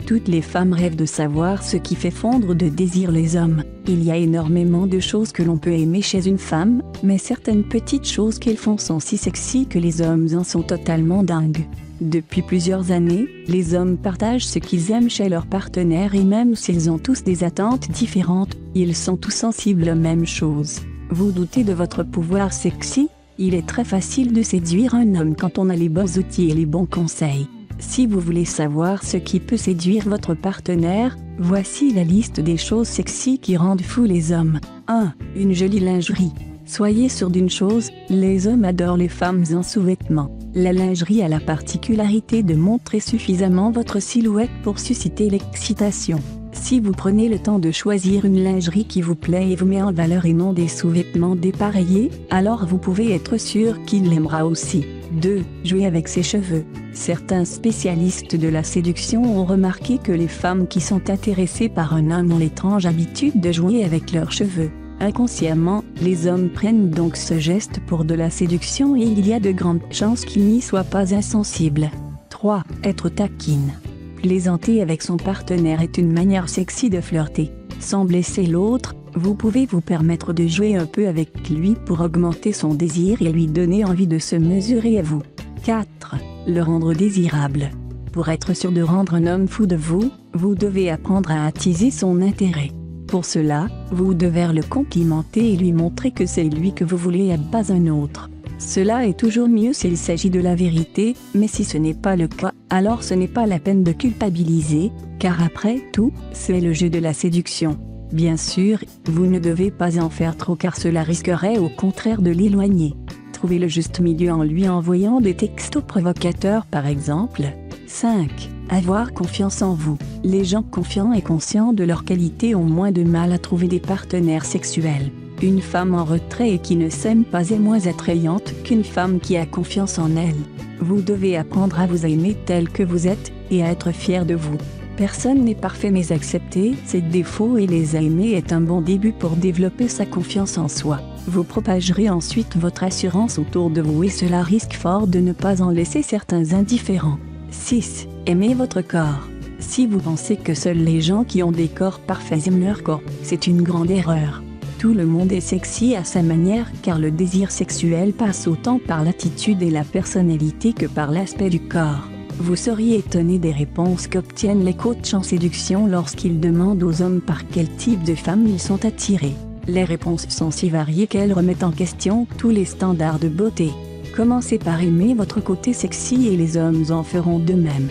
Toutes les femmes rêvent de savoir ce qui fait fondre de désir les hommes. Il y a énormément de choses que l'on peut aimer chez une femme, mais certaines petites choses qu'elles font sont si sexy que les hommes en sont totalement dingues. Depuis plusieurs années, les hommes partagent ce qu'ils aiment chez leur partenaire et même s'ils ont tous des attentes différentes, ils sont tous sensibles aux mêmes choses. Vous doutez de votre pouvoir sexy? Il est très facile de séduire un homme quand on a les bons outils et les bons conseils. Si vous voulez savoir ce qui peut séduire votre partenaire, voici la liste des choses sexy qui rendent fous les hommes. 1. Une jolie lingerie. Soyez sûr d'une chose, les hommes adorent les femmes en sous-vêtements. La lingerie a la particularité de montrer suffisamment votre silhouette pour susciter l'excitation. Si vous prenez le temps de choisir une lingerie qui vous plaît et vous met en valeur et non des sous-vêtements dépareillés, alors vous pouvez être sûr qu'il l'aimera aussi. 2. Jouer avec ses cheveux. Certains spécialistes de la séduction ont remarqué que les femmes qui sont intéressées par un homme ont l'étrange habitude de jouer avec leurs cheveux. Inconsciemment, les hommes prennent donc ce geste pour de la séduction et il y a de grandes chances qu'ils n'y soient pas insensibles. 3. Être taquine. Plaisanter avec son partenaire est une manière sexy de flirter. Sans blesser l'autre, vous pouvez vous permettre de jouer un peu avec lui pour augmenter son désir et lui donner envie de se mesurer à vous. 4. Le rendre désirable. Pour être sûr de rendre un homme fou de vous, vous devez apprendre à attiser son intérêt. Pour cela, vous devez le complimenter et lui montrer que c'est lui que vous voulez et pas un autre. Cela est toujours mieux s'il s'agit de la vérité, mais si ce n'est pas le cas, alors ce n'est pas la peine de culpabiliser, car après tout, c'est le jeu de la séduction. Bien sûr, vous ne devez pas en faire trop car cela risquerait au contraire de l'éloigner. Trouvez le juste milieu en lui envoyant des textos provocateurs par exemple. 5. Avoir confiance en vous. Les gens confiants et conscients de leurs qualités ont moins de mal à trouver des partenaires sexuels. Une femme en retrait et qui ne s'aime pas est moins attrayante qu'une femme qui a confiance en elle. Vous devez apprendre à vous aimer tel que vous êtes, et à être fier de vous. Personne n'est parfait mais accepter ses défauts et les aimer est un bon début pour développer sa confiance en soi. Vous propagerez ensuite votre assurance autour de vous et cela risque fort de ne pas en laisser certains indifférents. 6. Aimez votre corps. Si vous pensez que seuls les gens qui ont des corps parfaits aiment leur corps, c'est une grande erreur. Tout le monde est sexy à sa manière car le désir sexuel passe autant par l'attitude et la personnalité que par l'aspect du corps. Vous seriez étonné des réponses qu'obtiennent les coachs en séduction lorsqu'ils demandent aux hommes par quel type de femme ils sont attirés. Les réponses sont si variées qu'elles remettent en question tous les standards de beauté. Commencez par aimer votre côté sexy et les hommes en feront de même.